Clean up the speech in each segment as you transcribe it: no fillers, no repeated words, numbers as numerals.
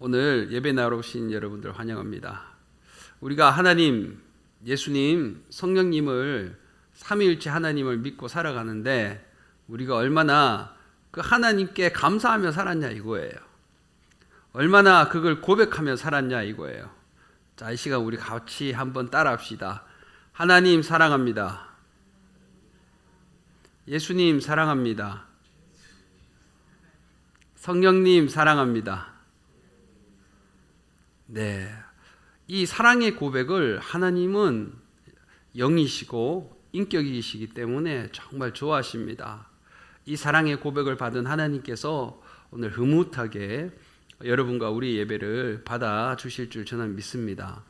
오늘 예배 나러 오신 여러분들 환영합니다. 우리가 하나님, 예수님, 성령님을 삼위일체 하나님을 믿고 살아가는데 우리가 얼마나 그 하나님께 감사하며 살았냐 이거예요. 얼마나 그걸 고백하며 살았냐 이거예요. 자, 이 시간 우리 같이 한번 따라합시다. 하나님 사랑합니다. 예수님 사랑합니다. 성령님 사랑합니다. 네, 이 사랑의 고백을 하나님은 영이시고 인격이시기 때문에 정말 좋아하십니다. 이 사랑의 고백을 받은 하나님께서 오늘 흐뭇하게 여러분과 우리 예배를 받아 주실 줄 저는 믿습니다.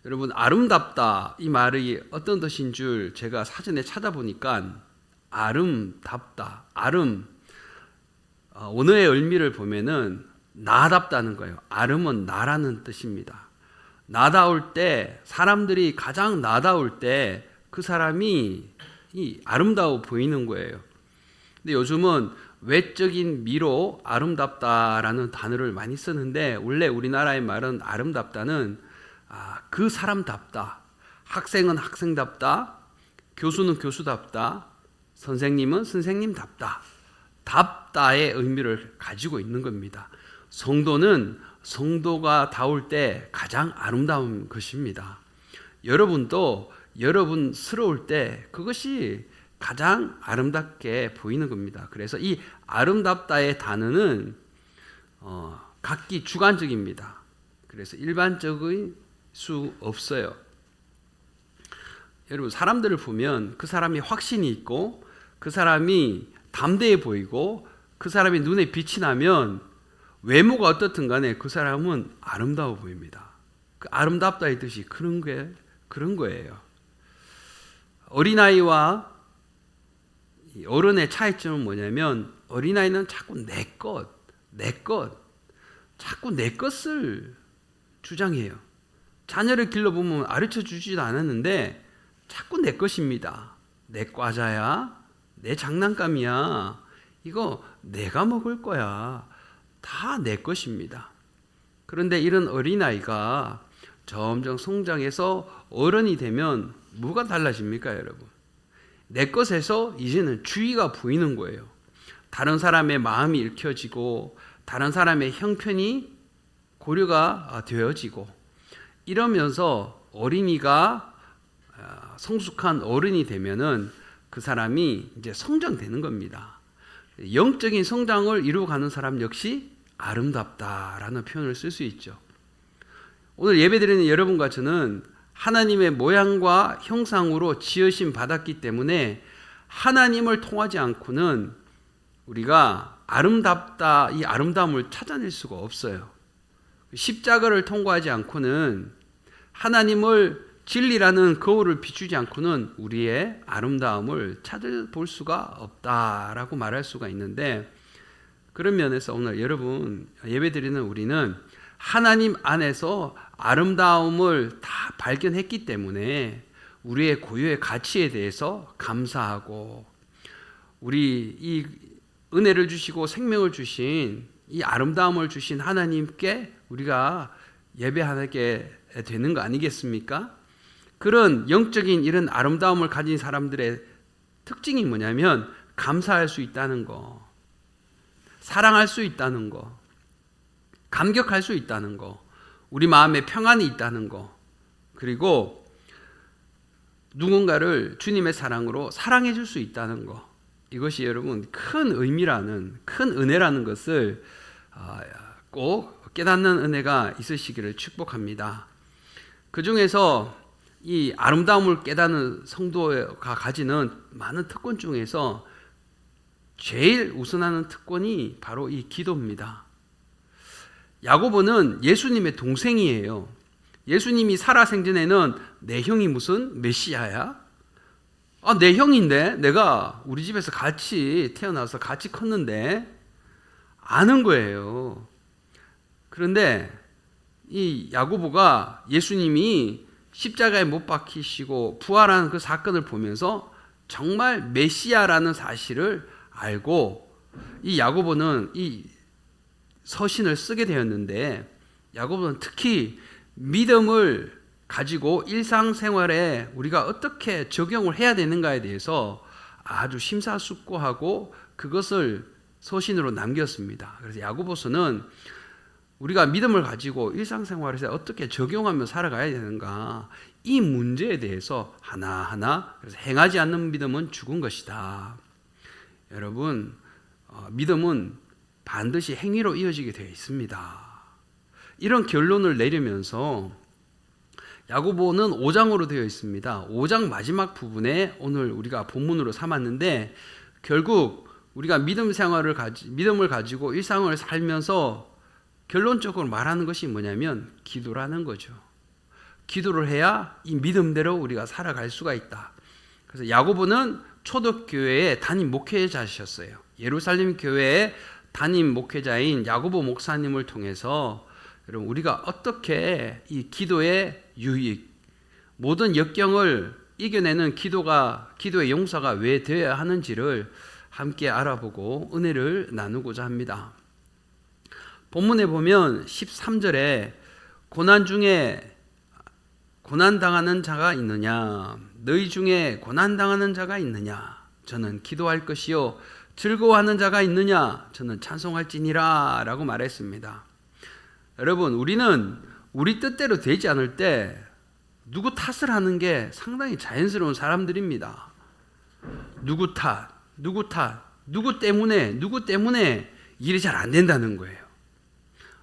여러분, 아름답다 이 말이 어떤 뜻인 줄 제가 사전에 찾아보니까 아름답다, 원어의 의미를 보면은 나답다는 거예요. 아름은 나라는 뜻입니다. 나다울 때, 사람들이 가장 나다울 때 그 사람이 아름다워 보이는 거예요. 근데 요즘은 외적인 미로 아름답다라는 단어를 많이 쓰는데 원래 우리나라의 말은 아름답다는 그 사람답다, 학생은 학생답다, 교수는 교수답다, 선생님은 선생님답다, 답다의 의미를 가지고 있는 겁니다. 성도는 성도가 다울 때 가장 아름다운 것입니다. 여러분도 여러분스러울 때 그것이 가장 아름답게 보이는 겁니다. 그래서 이 아름답다의 단어는 각기 주관적입니다. 그래서 일반적일 수 없어요. 여러분, 사람들을 보면 그 사람이 확신이 있고 그 사람이 담대해 보이고 그 사람이 눈에 빛이 나면 외모가 어떻든 간에 그 사람은 아름다워 보입니다. 그 아름답다의 뜻이 그런 거예요. 어린아이와 어른의 차이점은 뭐냐면 어린아이는 자꾸 자꾸 내 것을 주장해요. 자녀를 길러보면 가르쳐 주지도 않았는데 자꾸 내 것입니다. 내 과자야, 내 장난감이야, 이거 내가 먹을 거야, 다 내 것입니다. 그런데 이런 어린아이가 점점 성장해서 어른이 되면 뭐가 달라집니까, 여러분? 내 것에서 이제는 주의가 보이는 거예요. 다른 사람의 마음이 읽혀지고 다른 사람의 형편이 고려가 되어지고 이러면서 어린이가 성숙한 어른이 되면은 그 사람이 이제 성장되는 겁니다. 영적인 성장을 이루어가는 사람 역시 아름답다라는 표현을 쓸 수 있죠. 오늘 예배드리는 여러분과 저는 하나님의 모양과 형상으로 지으심 받았기 때문에 하나님을 통하지 않고는 우리가 아름답다, 이 아름다움을 찾아낼 수가 없어요. 십자가를 통과하지 않고는 하나님을 진리라는 거울을 비추지 않고는 우리의 아름다움을 찾아볼 수가 없다라고 말할 수가 있는데, 그런 면에서 오늘 여러분 예배드리는 우리는 하나님 안에서 아름다움을 다 발견했기 때문에 우리의 고유의 가치에 대해서 감사하고 우리 이 은혜를 주시고 생명을 주신 이 아름다움을 주신 하나님께 우리가 예배하게 되는 거 아니겠습니까? 그런 영적인 이런 아름다움을 가진 사람들의 특징이 뭐냐면 감사할 수 있다는 거, 사랑할 수 있다는 거, 감격할 수 있다는 거, 우리 마음에 평안이 있다는 거, 그리고 누군가를 주님의 사랑으로 사랑해 줄 수 있다는 거, 이것이 여러분 큰 의미라는, 큰 은혜라는 것을 꼭 깨닫는 은혜가 있으시기를 축복합니다. 그 중에서 이 아름다움을 깨닫는 성도가 가지는 많은 특권 중에서 제일 우선하는 특권이 바로 이 기도입니다. 야고보는 예수님의 동생이에요. 예수님이 살아생전에는 내 형이 무슨 메시아야? 내 형인데, 내가 우리 집에서 같이 태어나서 같이 컸는데 아는 거예요. 그런데 이 야고보가 예수님이 십자가에 못 박히시고 부활하는 그 사건을 보면서 정말 메시아라는 사실을 알고 이 야고보는 이 서신을 쓰게 되었는데 야고보는 특히 믿음을 가지고 일상생활에 우리가 어떻게 적용을 해야 되는가에 대해서 아주 심사숙고하고 그것을 서신으로 남겼습니다. 그래서 야고보서는 우리가 믿음을 가지고 일상생활에서 어떻게 적용하며 살아가야 되는가, 이 문제에 대해서 하나하나, 그래서 행하지 않는 믿음은 죽은 것이다. 여러분, 믿음은 반드시 행위로 이어지게 되어 있습니다. 이런 결론을 내리면서 야고보는 5장으로 되어 있습니다. 5장 마지막 부분에 오늘 우리가 본문으로 삼았는데, 결국 우리가 믿음을 가지고 일상을 살면서 결론적으로 말하는 것이 뭐냐면 기도라는 거죠. 기도를 해야 이 믿음대로 우리가 살아갈 수가 있다. 그래서 야고보는 초대교회의 담임 목회자셨어요. 예루살렘 교회의 담임 목회자인 야고보 목사님을 통해서 여러분, 우리가 어떻게 이 기도의 유익, 모든 역경을 이겨내는 기도의 용사가 왜 되어야 하는지를 함께 알아보고 은혜를 나누고자 합니다. 본문에 보면 13절에 고난당하는 자가 있느냐, 너희 중에 고난당하는 자가 있느냐, 저는 기도할 것이요, 즐거워하는 자가 있느냐, 저는 찬송할지니라 라고 말했습니다. 여러분, 우리는 우리 뜻대로 되지 않을 때 누구 탓을 하는 게 상당히 자연스러운 사람들입니다. 누구 때문에 일이 잘 안 된다는 거예요.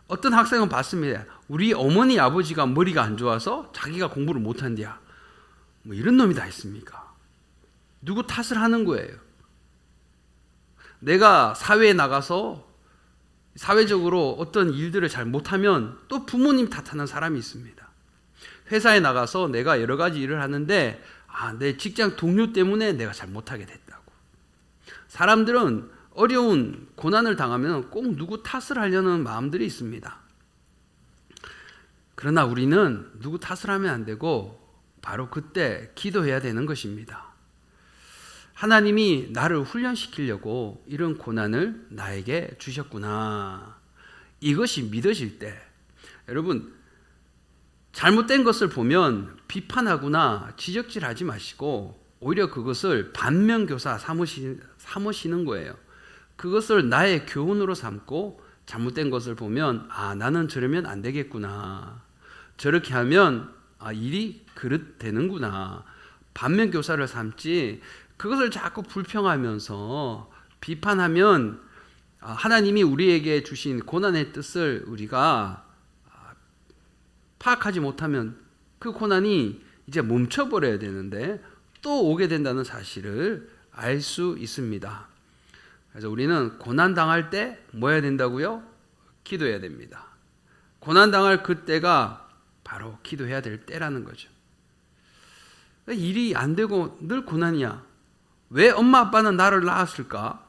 어떤 학생은 봤습니다. 우리 어머니 아버지가 머리가 안 좋아서 자기가 공부를 못한대야. 뭐 이런 놈이 다 있습니까? 누구 탓을 하는 거예요. 내가 사회에 나가서 사회적으로 어떤 일들을 잘 못하면 또 부모님 탓하는 사람이 있습니다. 회사에 나가서 내가 여러 가지 일을 하는데 내 직장 동료 때문에 내가 잘 못하게 됐다고. 사람들은 어려운 고난을 당하면 꼭 누구 탓을 하려는 마음들이 있습니다. 그러나 우리는 누구 탓을 하면 안 되고 바로 그때 기도해야 되는 것입니다. 하나님이 나를 훈련시키려고 이런 고난을 나에게 주셨구나. 이것이 믿어질 때, 여러분, 잘못된 것을 보면 비판하거나 지적질하지 마시고 오히려 그것을 반면교사 삼으시는 거예요. 그것을 나의 교훈으로 삼고 잘못된 것을 보면 나는 저러면 안 되겠구나. 저렇게 하면 일이 그릇되는구나. 반면교사를 삼지 그것을 자꾸 불평하면서 비판하면 하나님이 우리에게 주신 고난의 뜻을 우리가 파악하지 못하면 그 고난이 이제 멈춰버려야 되는데 또 오게 된다는 사실을 알 수 있습니다. 그래서 우리는 고난당할 때 뭐 해야 된다고요? 기도해야 됩니다. 고난당할 그때가 바로 기도해야 될 때라는 거죠. 일이 안 되고 늘 고난이야. 왜 엄마 아빠는 나를 낳았을까?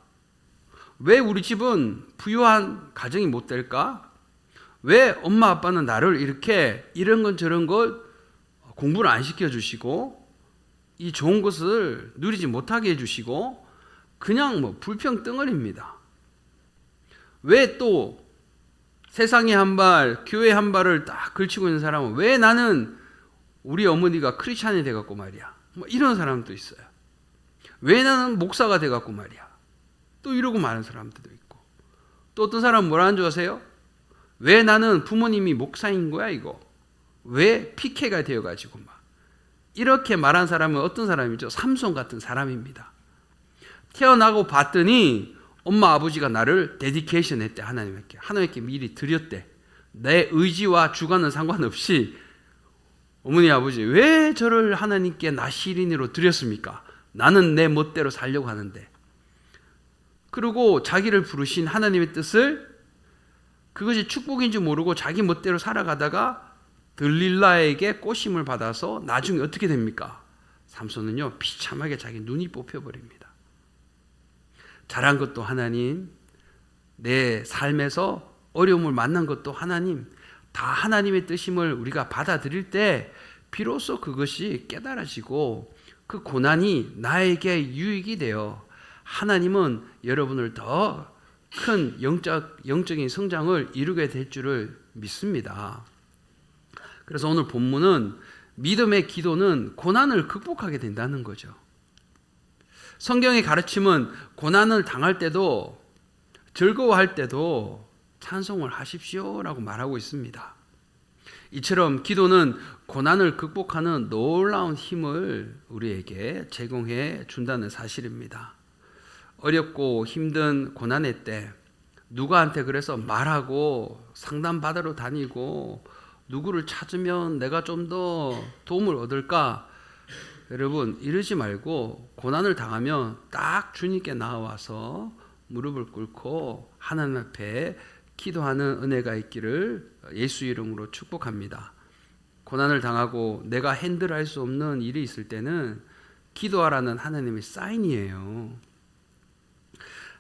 왜 우리 집은 부유한 가정이 못 될까? 왜 엄마 아빠는 나를 이렇게 이런 건 저런 것 공부를 안 시켜주시고 이 좋은 것을 누리지 못하게 해주시고 그냥 불평 덩어리입니다. 왜 또 세상에 한 발, 교회 한 발을 딱 걸치고 있는 사람은 왜 나는 우리 어머니가 크리스찬이 돼갖고 말이야. 이런 사람도 있어요. 왜 나는 목사가 돼갖고 말이야. 또 이러고 많은 사람들도 있고. 또 어떤 사람은 뭐라는 줄 아세요? 왜 나는 부모님이 목사인 거야 이거. 왜 PK가 되어가지고 막. 이렇게 말한 사람은 어떤 사람이죠? 삼손 같은 사람입니다. 태어나고 봤더니 엄마 아버지가 나를 데디케이션 했대. 하나님께 미리 드렸대. 내 의지와 주관은 상관없이 어머니 아버지 왜 저를 하나님께 나 시린이로 드렸습니까? 나는 내 멋대로 살려고 하는데. 그리고 자기를 부르신 하나님의 뜻을 그것이 축복인지 모르고 자기 멋대로 살아가다가 들릴라에게 꼬심을 받아서 나중에 어떻게 됩니까? 삼손은요 비참하게 자기 눈이 뽑혀버립니다. 잘한 것도 하나님, 내 삶에서 어려움을 만난 것도 하나님, 다 하나님의 뜻임을 우리가 받아들일 때 비로소 그것이 깨달아지고 그 고난이 나에게 유익이 되어 하나님은 여러분을 더 큰 영적인 성장을 이루게 될 줄을 믿습니다. 그래서 오늘 본문은 믿음의 기도는 고난을 극복하게 된다는 거죠. 성경의 가르침은 고난을 당할 때도 즐거워할 때도 찬송을 하십시오라고 말하고 있습니다. 이처럼 기도는 고난을 극복하는 놀라운 힘을 우리에게 제공해 준다는 사실입니다. 어렵고 힘든 고난의 때 누구한테 그래서 말하고 상담받으러 다니고 누구를 찾으면 내가 좀 더 도움을 얻을까? 여러분 이러지 말고 고난을 당하면 딱 주님께 나와서 무릎을 꿇고 하나님 앞에 기도하는 은혜가 있기를 예수 이름으로 축복합니다. 고난을 당하고 내가 핸들할 수 없는 일이 있을 때는 기도하라는 하나님의 사인이에요.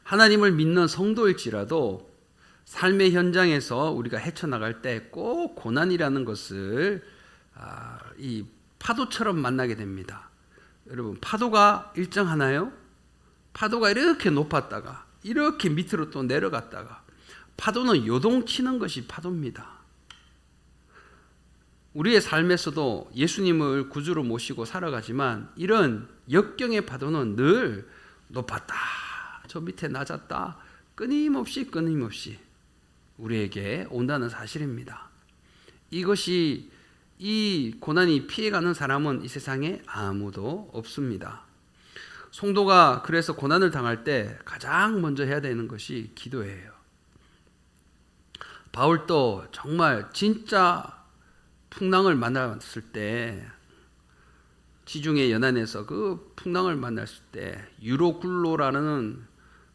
하나님을 믿는 성도일지라도 삶의 현장에서 우리가 헤쳐나갈 때 꼭 고난이라는 것을 이 파도처럼 만나게 됩니다. 여러분 파도가 일정하나요? 파도가 이렇게 높았다가 이렇게 밑으로 또 내려갔다가 파도는 요동치는 것이 파도입니다. 우리의 삶에서도 예수님을 구주로 모시고 살아가지만 이런 역경의 파도는 늘 높았다 저 밑에 낮았다 끊임없이 우리에게 온다는 사실입니다. 이것이 이 고난이 피해가는 사람은 이 세상에 아무도 없습니다. 성도가 그래서 고난을 당할 때 가장 먼저 해야 되는 것이 기도예요. 바울도 정말 진짜 풍랑을 만났을 때 지중해 연안에서 그 풍랑을 만났을 때 유로굴로라는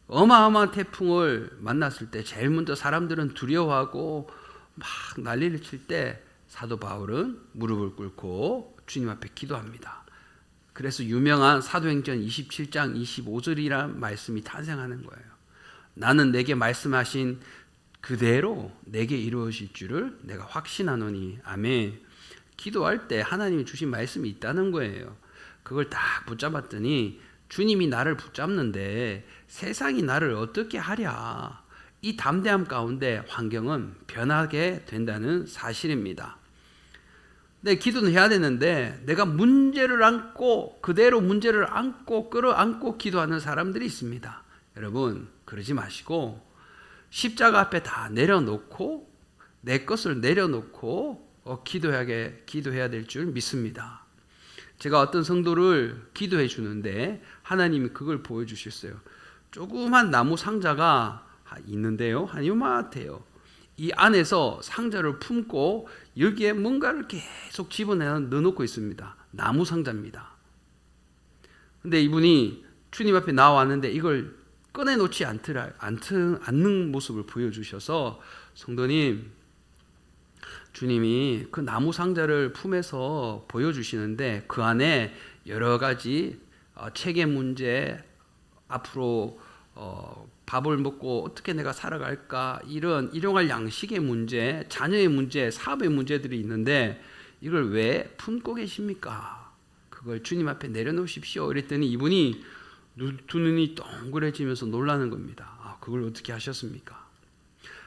어마어마한 태풍을 만났을 때 제일 먼저 사람들은 두려워하고 막 난리를 칠 때 사도 바울은 무릎을 꿇고 주님 앞에 기도합니다. 그래서 유명한 사도행전 27장 25절이라는 말씀이 탄생하는 거예요. 나는 내게 말씀하신 그대로 내게 이루어질 줄을 내가 확신하노니 아멘. 기도할 때 하나님이 주신 말씀이 있다는 거예요. 그걸 딱 붙잡았더니 주님이 나를 붙잡는데 세상이 나를 어떻게 하랴. 이 담대함 가운데 환경은 변하게 된다는 사실입니다. 네, 기도는 해야 되는데 내가 문제를 안고 그대로 문제를 안고 끌어안고 기도하는 사람들이 있습니다. 여러분 그러지 마시고 십자가 앞에 다 내려놓고 내 것을 내려놓고 기도해야 될 줄 믿습니다. 제가 어떤 성도를 기도해 주는데 하나님이 그걸 보여주셨어요. 조그만 나무 상자가 있는데요, 한 요만해요. 이 안에서 상자를 품고 여기에 뭔가를 계속 집어넣고 있습니다. 나무 상자입니다. 근데 이분이 주님 앞에 나왔는데 이걸 꺼내놓지 않는 모습을 보여주셔서 성도님, 주님이 그 나무 상자를 품에서 보여주시는데 그 안에 여러 가지 책의 문제, 앞으로 밥을 먹고 어떻게 내가 살아갈까 이런 일용할 양식의 문제, 자녀의 문제, 사업의 문제들이 있는데 이걸 왜 품고 계십니까? 그걸 주님 앞에 내려놓으십시오. 이랬더니 이분이 두 눈이 동그래지면서 놀라는 겁니다. 그걸 어떻게 하셨습니까?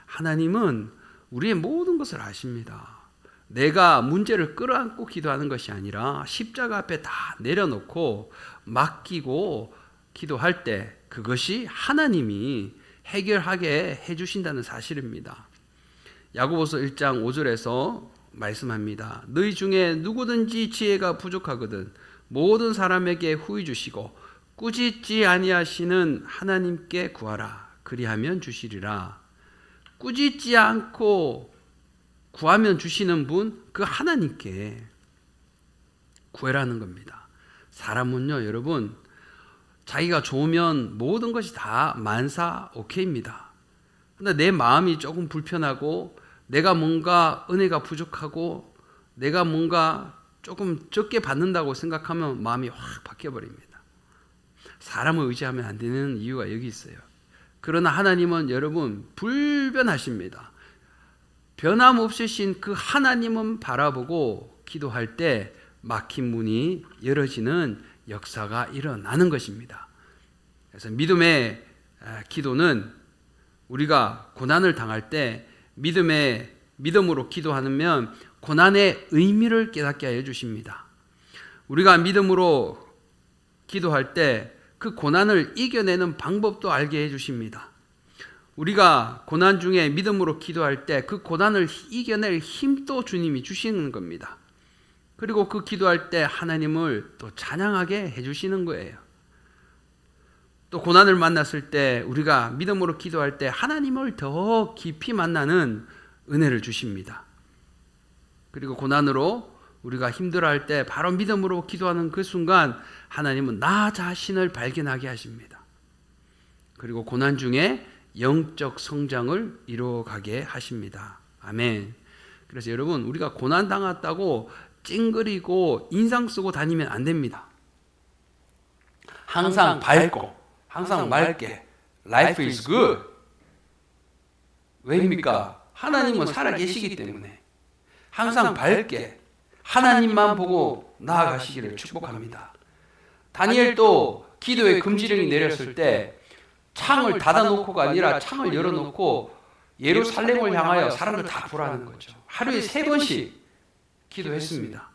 하나님은 우리의 모든 것을 아십니다. 내가 문제를 끌어안고 기도하는 것이 아니라 십자가 앞에 다 내려놓고 맡기고 기도할 때 그것이 하나님이 해결하게 해주신다는 사실입니다. 야고보서 1장 5절에서 말씀합니다. 너희 중에 누구든지 지혜가 부족하거든 모든 사람에게 후히 주시고 꾸짖지 아니하시는 하나님께 구하라. 그리하면 주시리라. 꾸짖지 않고 구하면 주시는 분, 그 하나님께 구해라는 겁니다. 사람은요, 여러분, 자기가 좋으면 모든 것이 다 만사 오케이입니다. 근데 내 마음이 조금 불편하고 내가 뭔가 은혜가 부족하고 내가 뭔가 조금 적게 받는다고 생각하면 마음이 확 바뀌어버립니다. 사람을 의지하면 안 되는 이유가 여기 있어요. 그러나 하나님은 여러분 불변하십니다. 변함없으신 그 하나님은 바라보고 기도할 때 막힌 문이 열어지는 역사가 일어나는 것입니다. 그래서 믿음의 기도는 우리가 고난을 당할 때 믿음으로 기도하면 고난의 의미를 깨닫게 하여 주십니다. 우리가 믿음으로 기도할 때 그 고난을 이겨내는 방법도 알게 해 주십니다. 우리가 고난 중에 믿음으로 기도할 때 그 고난을 이겨낼 힘도 주님이 주시는 겁니다. 그리고 그 기도할 때 하나님을 또 찬양하게 해주시는 거예요. 또 고난을 만났을 때 우리가 믿음으로 기도할 때 하나님을 더 깊이 만나는 은혜를 주십니다. 그리고 고난으로 우리가 힘들어할 때 바로 믿음으로 기도하는 그 순간 하나님은 나 자신을 발견하게 하십니다. 그리고 고난 중에 영적 성장을 이루어가게 하십니다. 아멘. 그래서 여러분, 우리가 고난 당했다고 찡그리고 인상 쓰고 다니면 안 됩니다. 항상 밝고 항상 맑게 Life is good. 왜입니까? 하나님은 살아계시기 때문에 항상 밝게 하나님만 보고 나아가시기를 축복합니다. 다니엘도 기도의 금지령이 내렸을 때 창을 닫아놓고가 아니라 창을 열어놓고 예루살렘을 향하여 사람들 다 보라는 거죠. 하루에 3번씩 기도했습니다.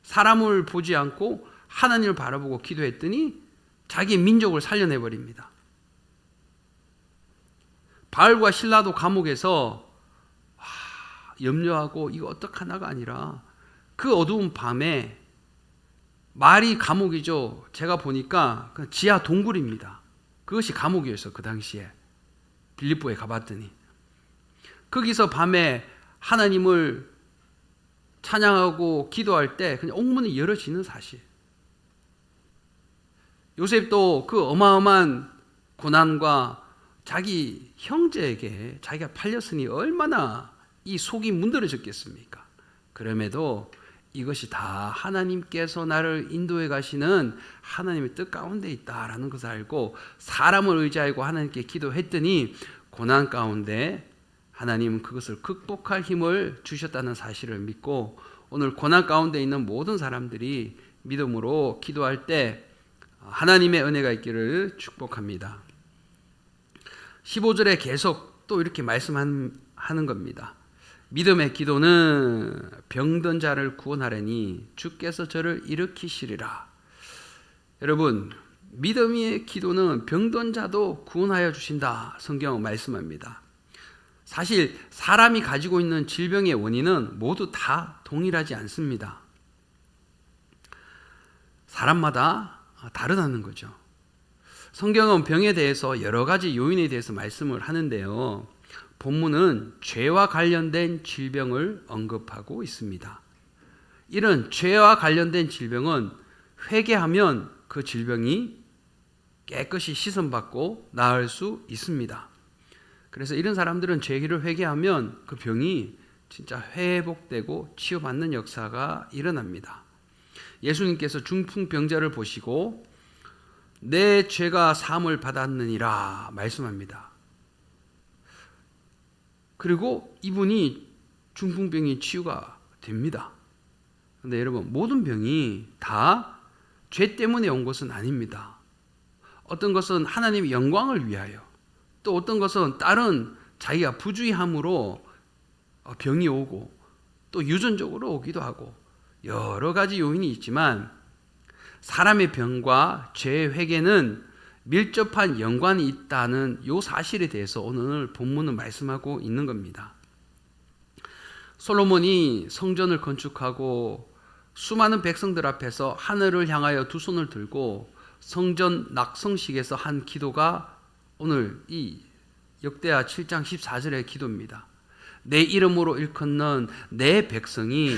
사람을 보지 않고 하나님을 바라보고 기도했더니 자기 민족을 살려내버립니다. 바울과 실라도 감옥에서 염려하고 이거 어떡하나가 아니라 그 어두운 밤에 말이 감옥이죠. 제가 보니까 지하 동굴입니다. 그것이 감옥이었어. 그 당시에 빌립보에 가봤더니 거기서 밤에 하나님을 찬양하고 기도할 때 그냥 옥문이 열어지는 사실. 요셉도 그 어마어마한 고난과 자기 형제에게 자기가 팔렸으니 얼마나 이 속이 문드러졌겠습니까? 그럼에도 이것이 다 하나님께서 나를 인도해 가시는 하나님의 뜻 가운데 있다라는 것을 알고 사람을 의지하고 하나님께 기도했더니 고난 가운데 하나님은 그것을 극복할 힘을 주셨다는 사실을 믿고 오늘 고난 가운데 있는 모든 사람들이 믿음으로 기도할 때 하나님의 은혜가 있기를 축복합니다. 15절에 계속 또 이렇게 말씀하는 겁니다. 믿음의 기도는 병든 자를 구원하려니 주께서 저를 일으키시리라. 여러분, 믿음의 기도는 병든 자도 구원하여 주신다. 성경은 말씀합니다. 사실 사람이 가지고 있는 질병의 원인은 모두 다 동일하지 않습니다. 사람마다 다르다는 거죠. 성경은 병에 대해서 여러 가지 요인에 대해서 말씀을 하는데요. 본문은 죄와 관련된 질병을 언급하고 있습니다. 이런 죄와 관련된 질병은 회개하면 그 질병이 깨끗이 씻음받고 나을 수 있습니다. 그래서 이런 사람들은 죄를 회개하면 그 병이 진짜 회복되고 치유받는 역사가 일어납니다. 예수님께서 중풍병자를 보시고 내 죄가 사함을 받았느니라 말씀합니다. 그리고 이분이 중풍병이 치유가 됩니다. 그런데 여러분, 모든 병이 다 죄 때문에 온 것은 아닙니다. 어떤 것은 하나님의 영광을 위하여, 또 어떤 것은 다른 자기가 부주의함으로 병이 오고 또 유전적으로 오기도 하고 여러 가지 요인이 있지만 사람의 병과 죄의 회개는 밀접한 연관이 있다는 이 사실에 대해서 오늘 본문은 말씀하고 있는 겁니다. 솔로몬이 성전을 건축하고 수많은 백성들 앞에서 하늘을 향하여 두 손을 들고 성전 낙성식에서 한 기도가 오늘 이 역대하 7장 14절의 기도입니다. 내 이름으로 일컫는 내 백성이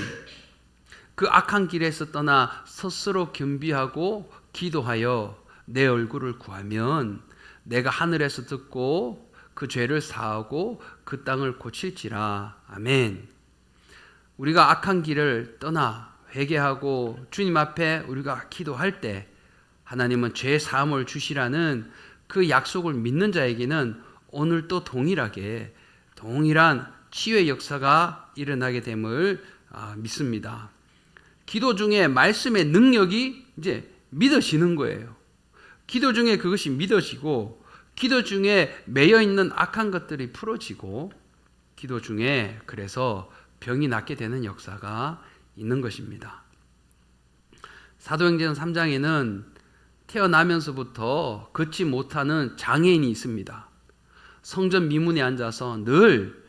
그 악한 길에서 떠나 스스로 겸비하고 기도하여 내 얼굴을 구하면 내가 하늘에서 듣고 그 죄를 사하고 그 땅을 고칠지라. 아멘. 우리가 악한 길을 떠나 회개하고 주님 앞에 우리가 기도할 때 하나님은 죄 사함을 주시라는 그 약속을 믿는 자에게는 오늘도 동일한 치유의 역사가 일어나게 됨을 믿습니다. 기도 중에 말씀의 능력이 이제 믿어지는 거예요. 기도 중에 그것이 믿어지고 기도 중에 매여 있는 악한 것들이 풀어지고 기도 중에 그래서 병이 낫게 되는 역사가 있는 것입니다. 사도행전 3장에는 태어나면서부터 걷지 못하는 장애인이 있습니다. 성전 미문에 앉아서 늘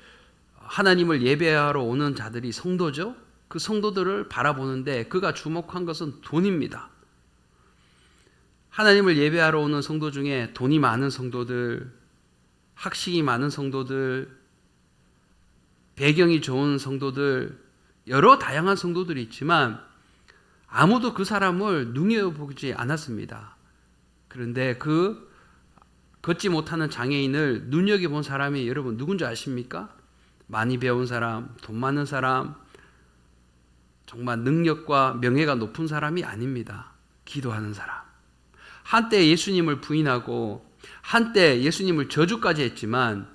하나님을 예배하러 오는 자들이 성도죠. 그 성도들을 바라보는데 그가 주목한 것은 돈입니다. 하나님을 예배하러 오는 성도 중에 돈이 많은 성도들, 학식이 많은 성도들, 배경이 좋은 성도들, 여러 다양한 성도들이 있지만 아무도 그 사람을 눈여보지 않았습니다. 그런데 그 걷지 못하는 장애인을 눈여겨본 사람이 여러분 누군지 아십니까? 많이 배운 사람, 돈 많은 사람, 정말 능력과 명예가 높은 사람이 아닙니다. 기도하는 사람. 한때 예수님을 부인하고 한때 예수님을 저주까지 했지만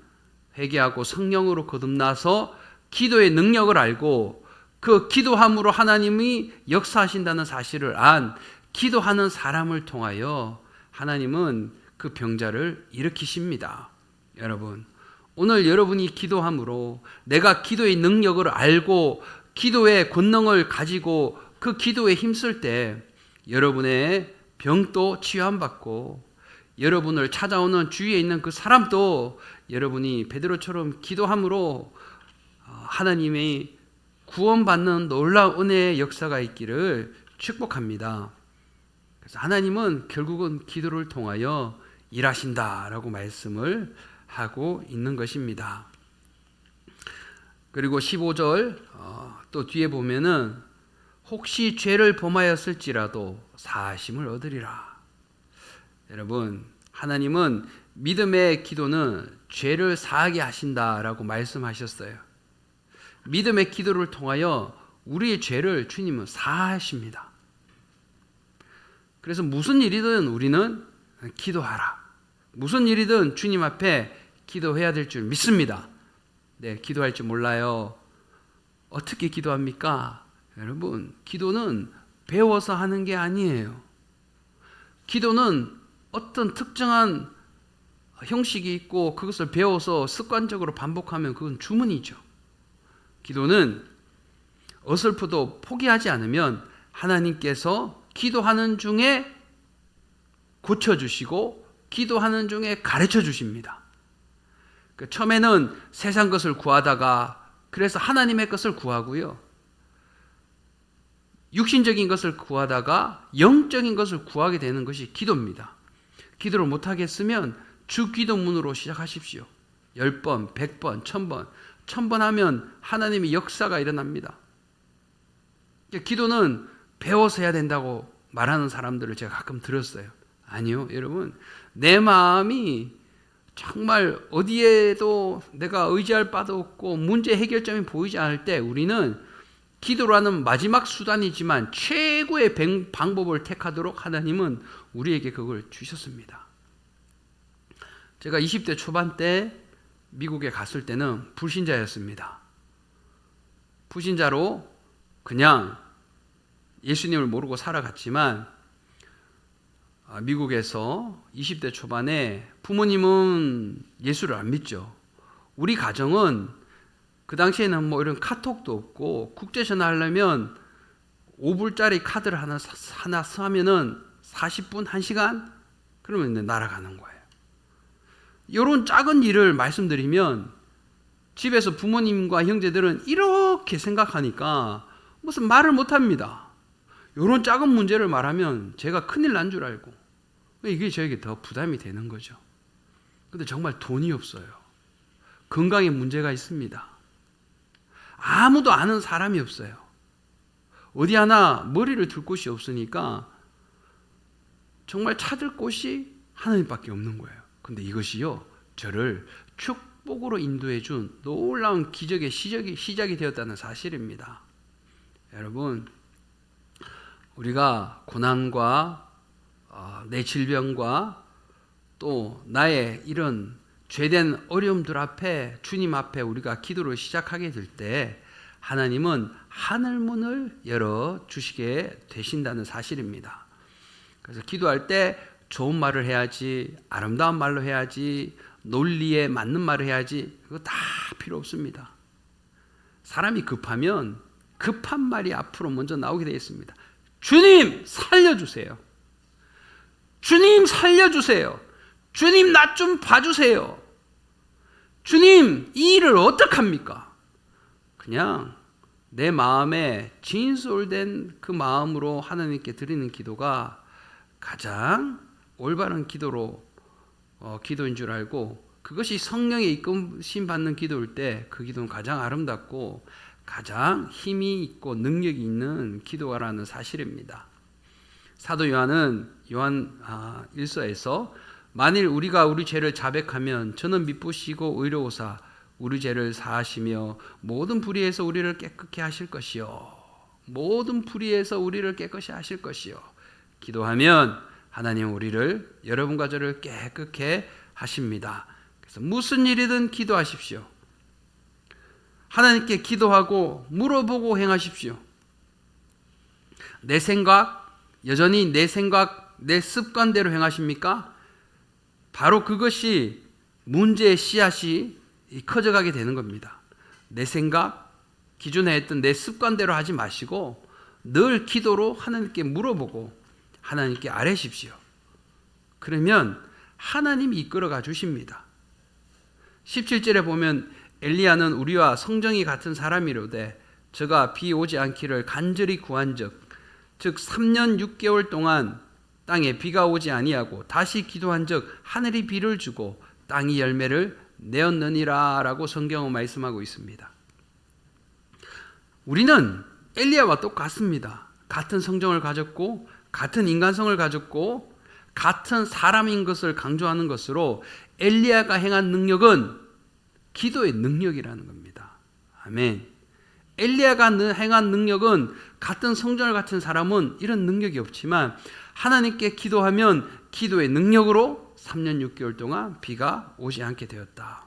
회개하고 성령으로 거듭나서 기도의 능력을 알고 그 기도함으로 하나님이 역사하신다는 사실을 안 기도하는 사람을 통하여 하나님은 그 병자를 일으키십니다. 여러분, 오늘 여러분이 기도함으로 내가 기도의 능력을 알고 기도의 권능을 가지고 그 기도에 힘쓸 때 여러분의 병도 치유함받고 여러분을 찾아오는 주위에 있는 그 사람도 여러분이 베드로처럼 기도함으로 하나님의 구원받는 놀라운 은혜의 역사가 있기를 축복합니다. 그래서 하나님은 결국은 기도를 통하여 일하신다라고 말씀을 하고 있는 것입니다. 그리고 15절 또 뒤에 보면은 혹시 죄를 범하였을지라도 사하심을 얻으리라. 여러분, 하나님은 믿음의 기도는 죄를 사하게 하신다라고 말씀하셨어요. 믿음의 기도를 통하여 우리의 죄를 주님은 사하십니다. 그래서 무슨 일이든 우리는 기도하라. 무슨 일이든 주님 앞에 기도해야 될 줄 믿습니다. 네, 기도할 줄 몰라요. 어떻게 기도합니까? 여러분, 기도는 배워서 하는 게 아니에요. 기도는 어떤 특정한 형식이 있고 그것을 배워서 습관적으로 반복하면 그건 주문이죠. 기도는 어설프도 포기하지 않으면 하나님께서 기도하는 중에 고쳐주시고 기도하는 중에 가르쳐 주십니다. 처음에는 세상 것을 구하다가 그래서 하나님의 것을 구하고요. 육신적인 것을 구하다가 영적인 것을 구하게 되는 것이 기도입니다. 기도를 못하겠으면 주 기도문으로 시작하십시오. 10번, 100번, 1000번. 1000번 하면 하나님의 역사가 일어납니다. 기도는 배워서 해야 된다고 말하는 사람들을 제가 가끔 들었어요. 아니요, 여러분. 내 마음이 정말 어디에도 내가 의지할 바도 없고 문제 해결점이 보이지 않을 때 우리는 기도라는 마지막 수단이지만 최고의 방법을 택하도록 하나님은 우리에게 그걸 주셨습니다. 제가 20대 초반 때 미국에 갔을 때는 불신자였습니다. 불신자로 그냥 예수님을 모르고 살아갔지만 미국에서 20대 초반에 부모님은 예수를 안 믿죠. 우리 가정은 그 당시에는 뭐 이런 카톡도 없고 국제전화 하려면 5불짜리 카드를 하나 사면은 40분, 1시간? 그러면 이제 날아가는 거예요. 이런 작은 일을 말씀드리면 집에서 부모님과 형제들은 이렇게 생각하니까 무슨 말을 못 합니다. 이런 작은 문제를 말하면 제가 큰일 난 줄 알고 이게 저에게 더 부담이 되는 거죠. 근데 정말 돈이 없어요. 건강에 문제가 있습니다. 아무도 아는 사람이 없어요. 어디 하나 머리를 둘 곳이 없으니까 정말 찾을 곳이 하나님밖에 없는 거예요. 근데 이것이요, 저를 축복으로 인도해 준 놀라운 기적의 시작이 되었다는 사실입니다. 여러분, 우리가 고난과 내 질병과 또 나의 이런 죄된 어려움들 앞에 주님 앞에 우리가 기도를 시작하게 될 때 하나님은 하늘문을 열어 주시게 되신다는 사실입니다. 그래서 기도할 때 좋은 말을 해야지, 아름다운 말로 해야지, 논리에 맞는 말을 해야지, 그거 다 필요 없습니다. 사람이 급하면 급한 말이 앞으로 먼저 나오게 되어 있습니다. 주님 살려주세요. 주님 살려주세요. 주님 나 좀 봐주세요. 주님 이 일을 어떡합니까? 그냥 내 마음에 진솔된 그 마음으로 하나님께 드리는 기도가 가장 올바른 기도로 기도인 줄 알고, 그것이 성령의 이끌심 받는 기도일 때 그 기도는 가장 아름답고 가장 힘이 있고 능력이 있는 기도라는 사실입니다. 사도 요한은 요한 1서에서 만일 우리가 우리 죄를 자백하면 저는 미쁘시고 의로우사 우리 죄를 사하시며 모든 불의에서 우리를 깨끗게 하실 것이요, 모든 불의에서 우리를 깨끗이 하실 것이요. 기도하면 하나님 우리를, 여러분과 저를 깨끗게 하십니다. 그래서 무슨 일이든 기도하십시오. 하나님께 기도하고 물어보고 행하십시오. 내 생각, 여전히 내 생각, 내 습관대로 행하십니까? 바로 그것이 문제의 씨앗이 커져가게 되는 겁니다. 내 생각, 기존에 했던 내 습관대로 하지 마시고 늘 기도로 하나님께 물어보고 하나님께 아뢰십시오. 그러면 하나님이 이끌어가 주십니다. 17절에 보면 엘리야는 우리와 성정이 같은 사람이로되 저가 비 오지 않기를 간절히 구한즉, 즉 3년 6개월 동안 땅에 비가 오지 아니하고 다시 기도한즉 하늘이 비를 주고 땅이 열매를 내었느니라 라고 성경은 말씀하고 있습니다. 우리는 엘리야와 똑같습니다. 같은 성정을 가졌고 같은 인간성을 가졌고 같은 사람인 것을 강조하는 것으로 엘리야가 행한 능력은 기도의 능력이라는 겁니다. 아멘. 엘리야가 행한 능력은, 같은 성전을 갖춘 사람은 이런 능력이 없지만 하나님께 기도하면 기도의 능력으로 3년 6개월 동안 비가 오지 않게 되었다.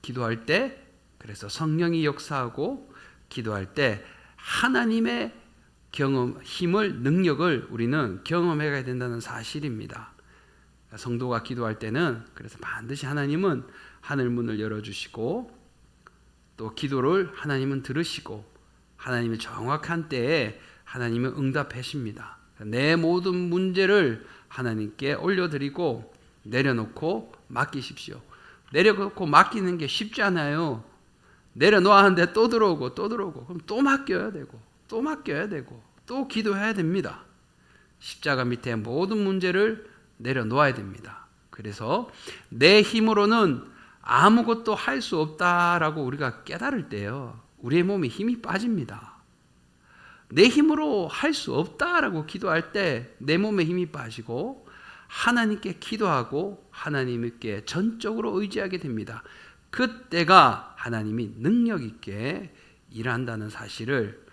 기도할 때 그래서 성령이 역사하고 기도할 때 하나님의 힘을, 능력을 우리는 경험해야 된다는 사실입니다. 성도가 기도할 때는 그래서 반드시 하나님은 하늘 문을 열어주시고 또 기도를 하나님은 들으시고 하나님의 정확한 때에 하나님은 응답하십니다. 내 모든 문제를 하나님께 올려드리고 내려놓고 맡기십시오. 내려놓고 맡기는 게 쉽지 않아요. 내려놓았는데 또 들어오고 또 들어오고, 그럼 또 맡겨야 되고 또 맡겨야 되고 또 기도해야 됩니다. 십자가 밑에 모든 문제를 내려놓아야 됩니다. 그래서 내 힘으로는 아무것도 할 수 없다라고 우리가 깨달을 때요, 우리의 몸에 힘이 빠집니다. 내 힘으로 할 수 없다라고 기도할 때 내 몸에 힘이 빠지고 하나님께 기도하고 하나님께 전적으로 의지하게 됩니다. 그때가 하나님이 능력 있게 일한다는 사실을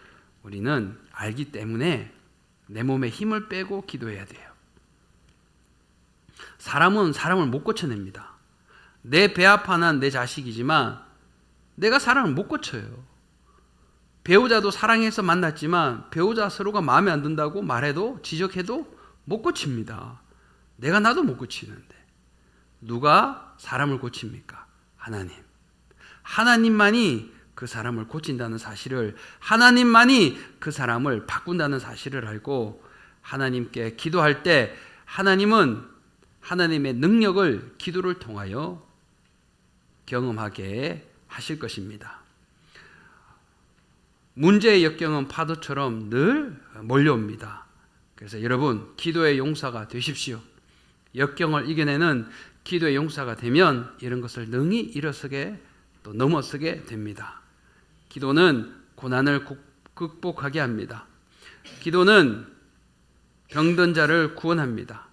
우리는 알기 때문에 내 몸에 힘을 빼고 기도해야 돼요. 사람은 사람을 못 고쳐냅니다. 내 배 아파 난 내 자식이지만 내가 사람을 못 고쳐요. 배우자도 사랑해서 만났지만 배우자 서로가 마음에 안 든다고 말해도 지적해도 못 고칩니다. 내가 나도 못 고치는데 누가 사람을 고칩니까? 하나님. 하나님만이 그 사람을 고친다는 사실을, 하나님만이 그 사람을 바꾼다는 사실을 알고 하나님께 기도할 때 하나님은 하나님의 능력을 기도를 통하여 경험하게 하실 것입니다. 문제의 역경은 파도처럼 늘 몰려옵니다. 그래서 여러분, 기도의 용사가 되십시오. 역경을 이겨내는 기도의 용사가 되면 이런 것을 능히 일어서게 또 넘어서게 됩니다. 기도는 고난을 극복하게 합니다. 기도는 병든 자를 구원합니다.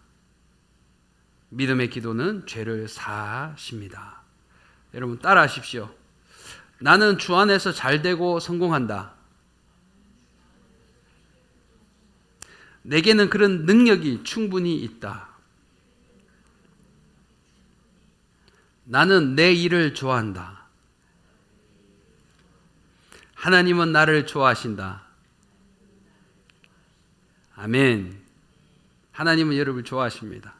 믿음의 기도는 죄를 사하십니다. 여러분 따라하십시오. 나는 주 안에서 잘 되고 성공한다. 내게는 그런 능력이 충분히 있다. 나는 내 일을 좋아한다. 하나님은 나를 좋아하신다. 아멘. 하나님은 여러분을 좋아하십니다.